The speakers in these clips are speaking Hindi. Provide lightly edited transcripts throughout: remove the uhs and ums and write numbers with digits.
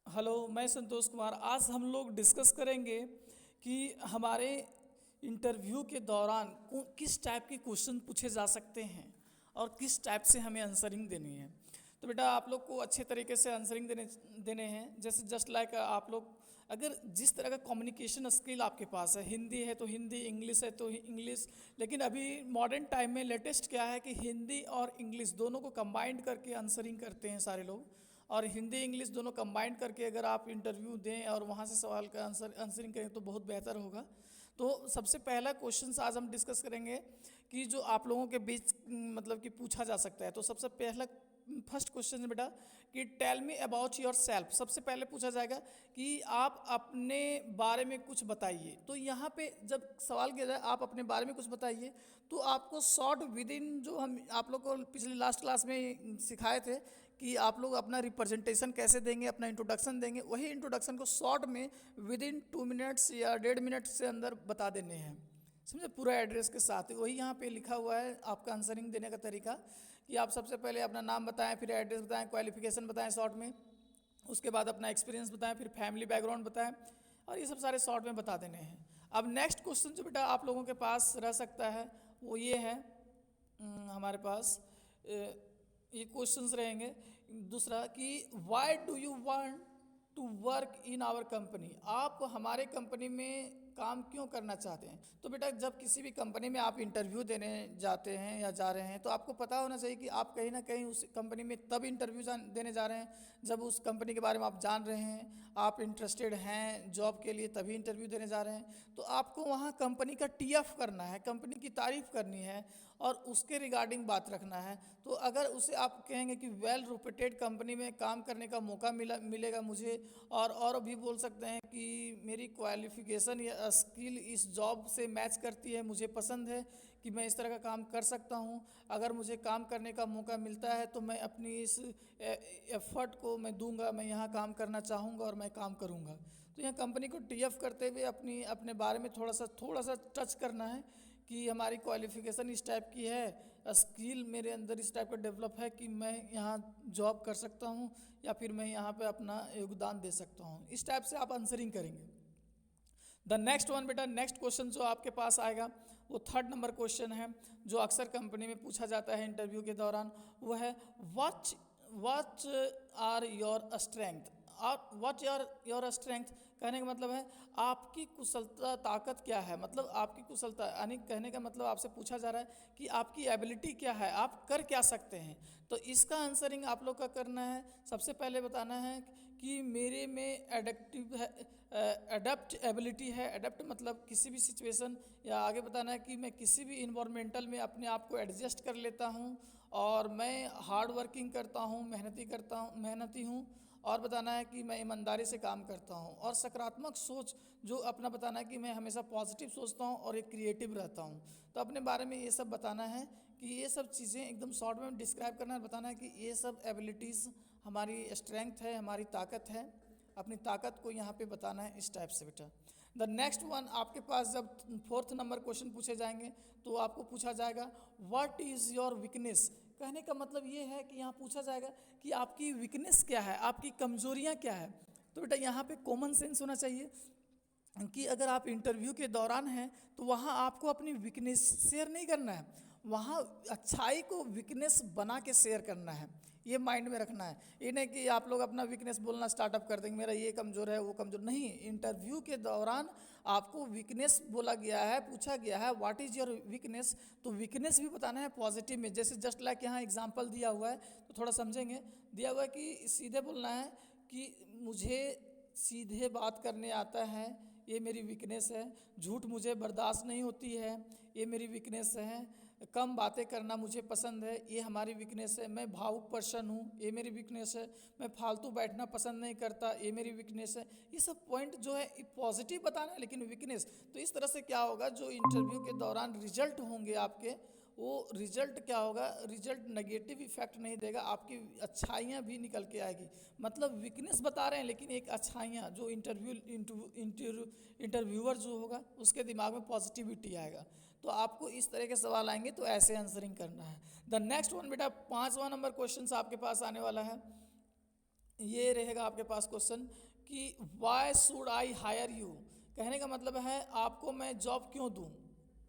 हेलो, मैं संतोष कुमार। आज हम लोग डिस्कस करेंगे कि हमारे इंटरव्यू के दौरान किस टाइप के क्वेश्चन पूछे जा सकते हैं और किस टाइप से हमें आंसरिंग देनी है। तो बेटा आप लोग को अच्छे तरीके से आंसरिंग देने देने हैं। जैसे जस्ट लाइक आप लोग अगर जिस तरह का कम्युनिकेशन स्किल आपके पास है, हिंदी है तो हिंदी, इंग्लिश है तो इंग्लिश। लेकिन अभी मॉडर्न टाइम में लेटेस्ट क्या है कि हिंदी और इंग्लिश दोनों को कंबाइंड करके आंसरिंग करते हैं सारे लोग। और हिंदी इंग्लिश दोनों कंबाइंड करके अगर आप इंटरव्यू दें और वहाँ से सवाल का आंसरिंग करें तो बहुत बेहतर होगा। तो सबसे पहला क्वेश्चन आज हम डिस्कस करेंगे कि जो आप लोगों के बीच मतलब कि पूछा जा सकता है। तो सबसे पहला फर्स्ट क्वेश्चन है बेटा कि tell me about yourself. सबसे पहले पूछा जाएगा कि आप अपने बारे में कुछ बताइए। तो यहाँ पे जब सवाल किया जाए आप अपने बारे में कुछ बताइए, तो आपको शॉर्ट विद इन, जो हम आप लोग को पिछले लास्ट क्लास में सिखाए थे कि आप लोग अपना रिप्रेजेंटेशन कैसे देंगे, अपना इंट्रोडक्शन देंगे, वही इंट्रोडक्शन को शॉर्ट में विद इन 2 मिनट्स या 1.5 मिनट से अंदर बता देने हैं। समझे, पूरा एड्रेस के साथ। वही यहाँ पे लिखा हुआ है आपका आंसरिंग देने का तरीका कि आप सबसे पहले अपना नाम बताएं, फिर एड्रेस बताएं, क्वालिफिकेशन बताएं शॉर्ट में, उसके बाद अपना एक्सपीरियंस बताएं, फिर फैमिली बैकग्राउंड बताएं, और ये सब सारे शॉर्ट में बता देने हैं। अब नेक्स्ट क्वेश्चन जो बेटा आप लोगों के पास रह सकता है वो ये है, हमारे पास ये क्वेश्चंस रहेंगे। दूसरा कि why do you want to work in our company. आप हमारे कंपनी में काम क्यों करना चाहते हैं। तो बेटा जब किसी भी कंपनी में आप इंटरव्यू देने जाते हैं या जा रहे हैं तो आपको पता होना चाहिए कि आप कहीं ना कहीं उस कंपनी में तब इंटरव्यू देने जा रहे हैं जब उस कंपनी के बारे में आप जान रहे हैं, आप इंटरेस्टेड हैं जॉब के लिए, तभी इंटरव्यू देने जा रहे हैं। तो आपको वहाँ कंपनी का टीएफ करना है, कंपनी की तारीफ़ करनी है और उसके रिगार्डिंग बात रखना है। तो अगर उसे आप कहेंगे कि वेल रेपुटेड कंपनी में काम करने का मौका मिलेगा मुझे, और भी बोल सकते हैं कि मेरी क्वालिफिकेशन या स्किल इस जॉब से मैच करती है, मुझे पसंद है कि मैं इस तरह का काम कर सकता हूँ। अगर मुझे काम करने का मौका मिलता है तो मैं अपनी इस एफर्ट को मैं दूंगा, मैं यहाँ काम करना चाहूँगा और मैं काम करूँगा। तो यहाँ कंपनी को टीएफ करते हुए अपने बारे में थोड़ा सा टच करना है कि हमारी क्वालिफिकेशन इस टाइप की है, स्किल मेरे अंदर इस टाइप का डेवलप है कि मैं यहाँ जॉब कर सकता हूँ या फिर मैं यहाँ पे अपना योगदान दे सकता हूँ। इस टाइप से आप आंसरिंग करेंगे। द नेक्स्ट वन बेटा, नेक्स्ट क्वेश्चन जो आपके पास आएगा वो 3rd नंबर क्वेश्चन है जो अक्सर कंपनी में पूछा जाता है इंटरव्यू के दौरान। वो है what what are your strength. और व्हाट योर स्ट्रेंथ कहने का मतलब है आपकी कुशलता ताकत क्या है। मतलब आपकी कुशलता यानी कहने का मतलब आपसे पूछा जा रहा है कि आपकी एबिलिटी क्या है, आप कर क्या सकते हैं। तो इसका आंसरिंग आप लोग का करना है। सबसे पहले बताना है कि मेरे में एडेप्टिव है, अडेप्ट एबिलिटी है। अडेप्ट मतलब किसी भी सिचुएशन, या आगे बताना है कि मैं किसी भी इन्वायरमेंटल में अपने आप को एडजस्ट कर लेता हूँ और मैं हार्ड वर्किंग करता हूँ, मेहनती हूँ। और बताना है कि मैं ईमानदारी से काम करता हूँ और सकारात्मक सोच जो अपना बताना है कि मैं हमेशा पॉजिटिव सोचता हूँ और एक क्रिएटिव रहता हूँ। तो अपने बारे में ये सब बताना है कि ये सब चीज़ें एकदम शॉर्ट में डिस्क्राइब करना है, बताना है कि ये सब एबिलिटीज़ हमारी स्ट्रेंथ है, हमारी ताकत है। अपनी ताकत को यहाँ पे बताना है इस टाइप से बेटा। द नेक्स्ट वन आपके पास जब 4th नंबर क्वेश्चन पूछे जाएंगे तो आपको पूछा जाएगा व्हाट इज़ योर वीकनेस। कहने का मतलब ये है कि यहाँ पूछा जाएगा कि आपकी वीकनेस क्या है, आपकी कमजोरियाँ क्या है। तो बेटा यहाँ पे कॉमन सेंस होना चाहिए कि अगर आप इंटरव्यू के दौरान हैं तो वहाँ आपको अपनी वीकनेस शेयर नहीं करना है, वहाँ अच्छाई को वीकनेस बना के शेयर करना है। ये माइंड में रखना है। ये नहीं कि आप लोग अपना वीकनेस बोलना स्टार्टअप कर देंगे, मेरा ये कमज़ोर है वो कमज़ोर नहीं। इंटरव्यू के दौरान आपको वीकनेस बोला गया है, पूछा गया है व्हाट इज़ योर वीकनेस, तो वीकनेस भी बताना है पॉजिटिव में। जैसे जस्ट लाइक यहाँ एग्जांपल दिया हुआ है तो थोड़ा समझेंगे। दिया हुआ है कि सीधे बोलना है कि मुझे सीधे बात करने आता है, ये मेरी वीकनेस है। झूठ मुझे बर्दाश्त नहीं होती है, ये मेरी वीकनेस है। कम बातें करना मुझे पसंद है, ये हमारी वीकनेस है। मैं भावुक पर्सन हूँ, ये मेरी वीकनेस है। मैं फालतू बैठना पसंद नहीं करता, ये मेरी वीकनेस है। ये सब पॉइंट जो है पॉजिटिव बताना है लेकिन वीकनेस। तो इस तरह से क्या होगा, जो इंटरव्यू के दौरान रिजल्ट होंगे आपके, वो रिजल्ट क्या होगा, रिजल्ट नेगेटिव इफेक्ट नहीं देगा, आपकी अच्छाइयाँ भी निकल के आएगी। मतलब वीकनेस बता रहे हैं लेकिन एक अच्छाइयाँ जो इंटरव्यूअर जो होगा उसके दिमाग में पॉजिटिविटी आएगा। तो आपको इस तरह के सवाल आएंगे तो ऐसे आंसरिंग करना है। द नेक्स्ट वन बेटा 5वां नंबर क्वेश्चन आपके पास आने वाला है। ये रहेगा आपके पास क्वेश्चन कि why should I hire you. कहने का मतलब है आपको मैं जॉब क्यों दूं।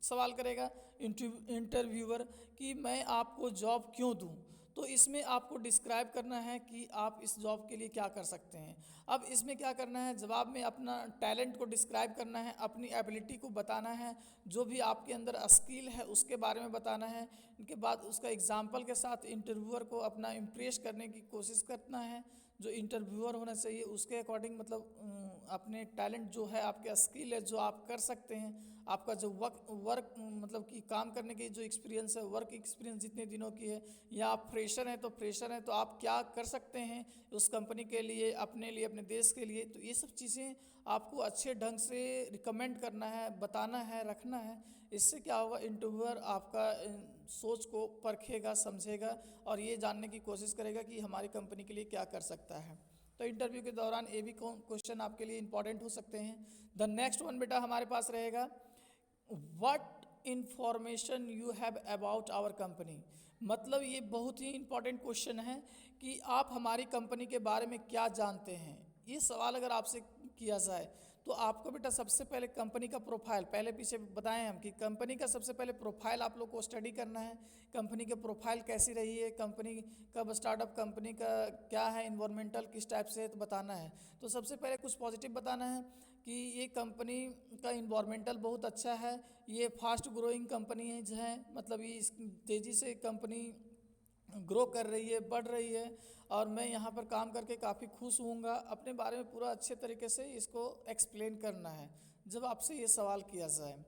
सवाल करेगा इंटरव्यूअर कि मैं आपको जॉब क्यों दूं। तो इसमें आपको डिस्क्राइब करना है कि आप इस जॉब के लिए क्या कर सकते हैं। अब इसमें क्या करना है, जवाब में अपना टैलेंट को डिस्क्राइब करना है, अपनी एबिलिटी को बताना है, जो भी आपके अंदर स्किल है उसके बारे में बताना है। इनके बाद उसका एग्जाम्पल के साथ इंटरव्यूअर को अपना इम्प्रेस करने की कोशिश करना है। जो इंटरव्यूअर होना चाहिए उसके अकॉर्डिंग मतलब अपने टैलेंट जो है, आपके स्किल है जो आप कर सकते हैं, आपका जो वर्क मतलब कि काम करने की जो एक्सपीरियंस है, वर्क एक्सपीरियंस जितने दिनों की है, या आप फ्रेशर हैं तो फ्रेशर हैं तो आप क्या कर सकते हैं उस कंपनी के लिए, अपने लिए, अपने देश के लिए। तो ये सब चीज़ें आपको अच्छे ढंग से रिकमेंड करना है, बताना है, रखना है। इससे क्या होगा, इंटरव्यूअर आपका सोच को परखेगा, समझेगा और ये जानने की कोशिश करेगा कि हमारी कंपनी के लिए क्या कर सकता है। तो इंटरव्यू के दौरान ये भी क्वेश्चन आपके लिए इंपॉर्टेंट हो सकते हैं। द नेक्स्ट वन बेटा हमारे पास रहेगा, what information you have about our company. मतलब ये बहुत ही इंपॉर्टेंट क्वेश्चन है कि आप हमारी कंपनी के बारे में क्या जानते हैं। ये सवाल अगर आपसे किया जाए तो आपको बेटा सबसे पहले कंपनी का प्रोफाइल, पहले पीछे बताएं हम कि कंपनी का सबसे पहले प्रोफाइल आप लोग को स्टडी करना है। कंपनी के प्रोफाइल कैसी रही है, कंपनी कब स्टार्टअप, कंपनी का क्या है, इन्वायरमेंटल किस टाइप से है, तो बताना है। तो सबसे पहले कुछ पॉजिटिव बताना है कि ये कंपनी का इन्वायरमेंटल बहुत अच्छा है, ये फास्ट ग्रोइंग कंपनी है, मतलब ये तेज़ी से कंपनी ग्रो कर रही है, बढ़ रही है और मैं यहाँ पर काम करके काफ़ी खुश हूँगा। अपने बारे में पूरा अच्छे तरीके से इसको एक्सप्लेन करना है जब आपसे ये सवाल किया जाए।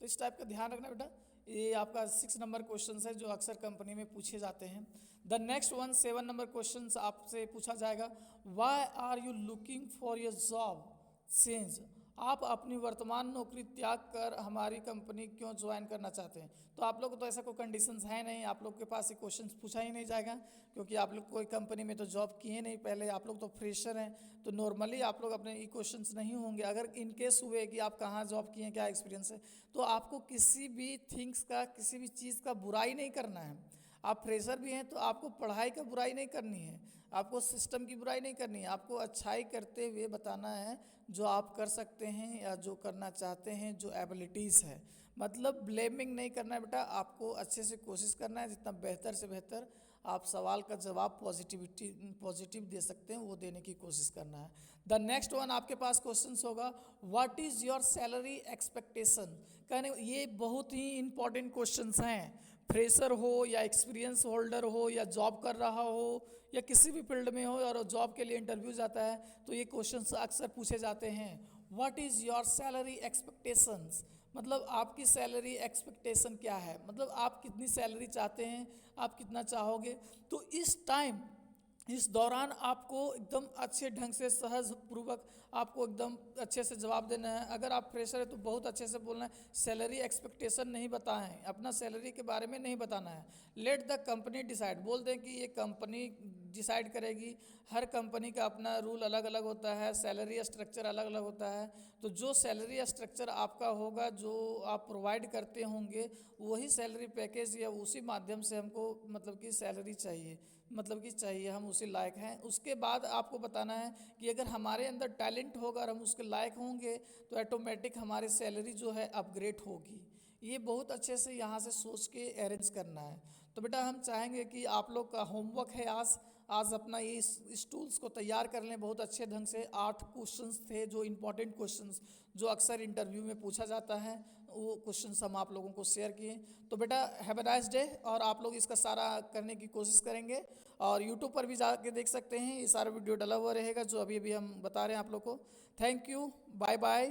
तो इस टाइप का ध्यान रखना बेटा। ये आपका 6 नंबर क्वेश्चन है जो अक्सर कंपनी में पूछे जाते हैं। The next one 7 number question आपसे पूछा जाएगा, why are you looking for your job change. आप अपनी वर्तमान नौकरी त्याग कर हमारी कंपनी क्यों ज्वाइन करना चाहते हैं। तो आप लोग को तो ऐसा कोई कंडीशंस है नहीं, आप लोग के पास ये क्वेश्चन पूछा ही नहीं जाएगा क्योंकि आप लोग कोई कंपनी में तो जॉब किए नहीं पहले, आप लोग तो फ्रेशर हैं। तो नॉर्मली आप लोग अपने ये क्वेश्चंस नहीं होंगे। अगर इन केस हुए कि आप कहाँ जॉब किए, क्या एक्सपीरियंस है, तो आपको किसी भी थिंग्स का, किसी भी चीज़ का बुराई नहीं करना है। आप फ्रेशर भी हैं तो आपको पढ़ाई का बुराई नहीं करनी है, आपको सिस्टम की बुराई नहीं करनी है, आपको अच्छाई करते हुए बताना है जो आप कर सकते हैं या जो करना चाहते हैं, जो एबिलिटीज़ है। मतलब ब्लेमिंग नहीं करना है बेटा, आपको अच्छे से कोशिश करना है, जितना बेहतर से बेहतर आप सवाल का जवाब पॉजिटिव दे सकते हैं वो देने की कोशिश करना है। द नेक्स्ट वन आपके पास क्वेश्चन होगा, what is your salary expectation. कहने ये बहुत ही इंपॉर्टेंट क्वेश्चन हैं। फ्रेशर हो या एक्सपीरियंस होल्डर हो या जॉब कर रहा हो या किसी भी फील्ड में हो और जॉब के लिए इंटरव्यू जाता है तो ये क्वेश्चंस अक्सर पूछे जाते हैं। What is your salary expectations, मतलब आपकी सैलरी एक्सपेक्टेशन क्या है, मतलब आप कितनी सैलरी चाहते हैं, आप कितना चाहोगे। तो इस दौरान आपको एकदम अच्छे ढंग से सहज पूर्वक आपको एकदम अच्छे से जवाब देना है। अगर आप फ्रेशर है तो बहुत अच्छे से बोलना है, सैलरी एक्सपेक्टेशन नहीं बताएं, अपना सैलरी के बारे में नहीं बताना है। लेट द कंपनी डिसाइड, बोल दें कि ये कंपनी डिसाइड करेगी। हर कंपनी का अपना रूल अलग अलग होता है, सैलरी स्ट्रक्चर अलग अलग होता है। तो जो सैलरी स्ट्रक्चर आपका होगा, जो आप प्रोवाइड करते होंगे, वही सैलरी पैकेज या उसी माध्यम से हमको मतलब कि सैलरी चाहिए, मतलब कि चाहिए, हम उसी लायक हैं। उसके बाद आपको बताना है कि अगर हमारे अंदर टैलेंट होगा और हम उसके लायक होंगे तो ऑटोमेटिक हमारी सैलरी जो है अपग्रेड होगी। ये बहुत अच्छे से यहाँ से सोच के अरेंज करना है। तो बेटा हम चाहेंगे कि आप लोग का होमवर्क है आज अपना ये इस टूल्स को तैयार कर लें बहुत अच्छे ढंग से। 8 क्वेश्चंस थे जो इंपॉर्टेंट क्वेश्चंस जो अक्सर इंटरव्यू में पूछा जाता है, वो क्वेश्चंस हम आप लोगों को शेयर किए। तो बेटा हैव अ नाइस डे, और आप लोग इसका सारा करने की कोशिश करेंगे और यूट्यूब पर भी जाके देख सकते हैं, ये सारा वीडियो डला हुआ रहेगा जो अभी अभी हम बता रहे हैं आप लोग को। Thank you, bye bye.